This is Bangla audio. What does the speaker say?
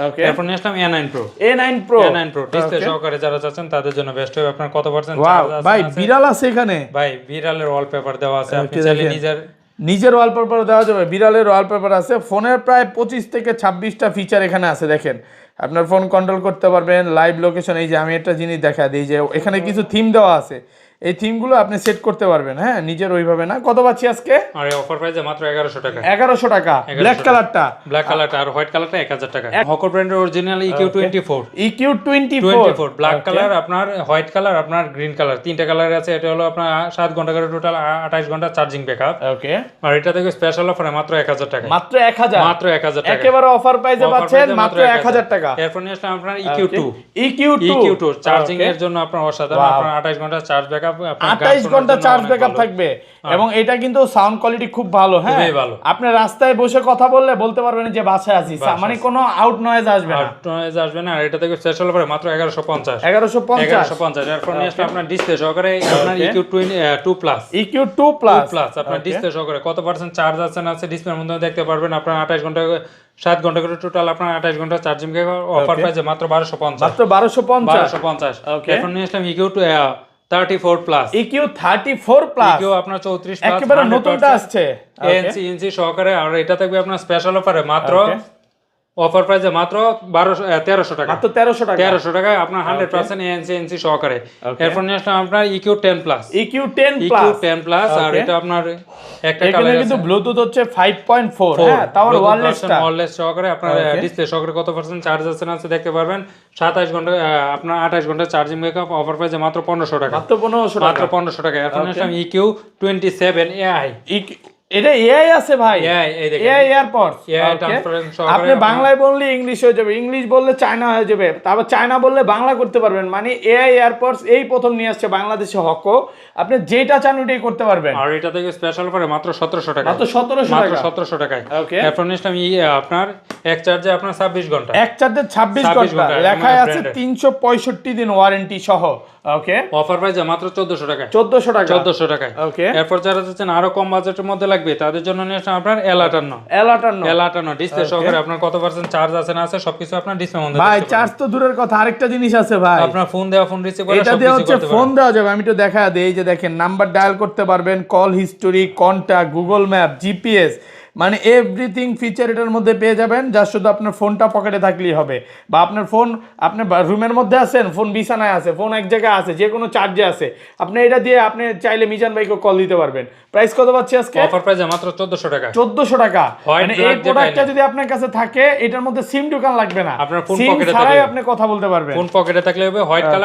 ওকে এরপর নিয়ে আসলাম A9 Pro A9 Pro display সহকারে যারা চাচ্ছেন তাদের জন্য বেস্ট হবে। আপনার কত পার্সেন্ট চার্জ আছে? ভাই বিড়াল আছে এখানে, ভাই বিড়ালের ওয়ালপেপার দেওয়া আছে, আপনি চাইলে নিজের ওয়ালপেপার দেওয়া যাবে, বিড়ালের ওয়ালপেপার আছে। ফোনের প্রায় 25 থেকে 26টা ফিচার এখানে আছে। দেখেন আপনার ফোন কন্ট্রোল করতে পারবেন, লাইভ লোকেশন। এই যে আমি একটা জিনিস দেখা দিই যে এখানে কিছু থিম দেওয়া আছে, এই থিমগুলো আপনি সেট করতে পারবেন। হ্যাঁ, নিজের ওইভাবে না। কত পাচ্ছি আজকে? আর অফার প্রাইসে মাত্র 1100 টাকা। 1100 টাকা। ব্ল্যাক কালারটা আর হোয়াইট কালারটা 1000 টাকা। হকর ব্র্যান্ডের original EQ24 EQ24 black colour, আপনার হোয়াইট কালার, আপনার গ্রিন কালার, তিনটা কালার আছে। এটা হলো আপনার 7 ঘন্টা করে টোটাল 28 ঘন্টা চার্জিং ব্যাকআপ। ওকে, আর এটা থেকে স্পেশাল অফারে মাত্র 1000 টাকা। মাত্র 1000, মাত্র 1000 টাকা একেবারে অফার প্রাইসে পাচ্ছেন মাত্র 1000 টাকা। এরপর নিয়ে আসলাম আপনার EQ2 চার্জিং এর জন্য আপনার অসাধারণ। আপনার 28 ঘন্টা চার্জ ব্যাকআপ, আপনার 28 ঘন্টা চার্জ ব্যাকআপ থাকবে। এবং এটা কিন্তু সাউন্ড কোয়ালিটি খুব ভালো। হ্যাঁ, আপনি রাস্তায় বসে কথা বললে বলতে পারবেন যে বাসায় আছি, মানে কোনো আউট নয়েজ আসবে না। আর এটা থেকে স্পেশাল অফারে মাত্র 1150। 1150। এরপর নিয়ে আসলাম আপনার ডিসপ্লে সহকারে আপনার EQ2 প্লাস আপনার ডিসপ্লে সহকারে কত পার্সেন্ট চার্জ আছে না আছে ডিসপ্লের মধ্যে দেখতে পারবেন। আপনার 7 ঘন্টা করে টোটাল আপনার 28 ঘন্টা চার্জিং অফার প্রাইসে মাত্র 1250। মাত্র 1250। এরপর নিয়ে আসলাম EQ34 প্লাস EQ আপনার 34 প্লাস একেবারে নতুনটা আসছে ANC সহকারে। আর এটা থাকবে আপনার স্পেশাল অফারে মাত্র অফার প্রাইসে মাত্র 1300 টাকা। মাত্র 1300 টাকায় আপনার 100% ANC সহকারে। এরপর নিয়ে আসলাম আপনার EQ10 প্লাস আর এটা আপনার একটা কালার কিন্তু ব্লুটুথ হচ্ছে 5.4। হ্যাঁ, তাও ওয়্যারলেস সহকারে। আপনার ডিসপ্লে সহকারে কত পার্সেন্ট চার্জ আছে না আছে দেখতে পারবেন। 27 ঘন্টা আপনার 28 ঘন্টা চার্জিং ব্যাকআপ। অফার প্রাইসে মাত্র 1500 টাকা। মাত্র 1500 টাকা। এরপর নিয়ে আসলাম EQ27 AI। এটা এআই আছে ভাই, এআই এয়ারপডস। আপনি বাংলায় বললে ইংলিশ হয়ে যাবে, ইংলিশ বললে চায়না হয়ে যাবে, তারপর চায়না বললে বাংলা করতে পারবেন। মানে এআই এয়ারপডস এই প্রথম নিয়ে আসছে বাংলাদেশে হকো। আপনি যেটা চান ওটাই করতে পারবেন। আর এটা থেকে স্পেশাল অফারে মাত্র 1700 টাকা। মাত্র 1700 টাকায়। ওকে, এরপর নিলাম আপনার এক চার্জে আপনার 26 ঘন্টা। এক চার্জে 26 ঘন্টা লেখায় আছে, 365 দিন ওয়ারেন্টি সহ। ওকে, অফার প্রাইসে মাত্র 1400 টাকা। 1400 টাকায়। ওকে, এরপর যারা চাচ্ছেন আরো কম বাজেটের মধ্যে লাগবে তাদের জন্য নিয়ে আসলাম আপনার L58 ডিসপ্লে সহকারে। আপনার কত পার্সেন্ট চার্জ আছে না আছে সবকিছু আপনার ডিসপ্লের মধ্যে ভাই। চার্জ তো দূরের কথা, আরেকটা জিনিস আছে ভাই, আপনার ফোন দেওয়া, ফোন রিসিভ করা, এটা দিয়ে হচ্ছে ফোন দেওয়া যাবে। আমি একটু দেখা দেই, এই যে দেখেন নাম্বার ডায়াল করতে পারবেন, call history, contact, Google map, GPS, মানে এভরিথিং ফিচার এটার মধ্যে পেয়ে যাবেন। যা শুধু আপনার ফোনটা পকেটে থাকলেই হবে, বা আপনার ফোন আপনি রুমের মধ্যে আছেন, ফোন বিছানায় আছে, ফোন এক জায়গায় আছে, যে কোনো চার্জে আছে, আপনি এটা দিয়ে আপনি চাইলে মিজান ভাইকে কল দিতে পারবেন। প্রাইস কত পাচ্ছি আজকে? অফার প্রাইসে মাত্র 1400 টাকা। 1400 টাকা। মানে এই প্রোডাক্টটা যদি আপনার কাছে থাকে, এটার মধ্যে সিম ঢোকান লাগবে না, আপনার ফোন পকেটে ছাড়াই আপনি কথা বলতে পারবেন। ফোন পকেটে থাকলে হবে। White colour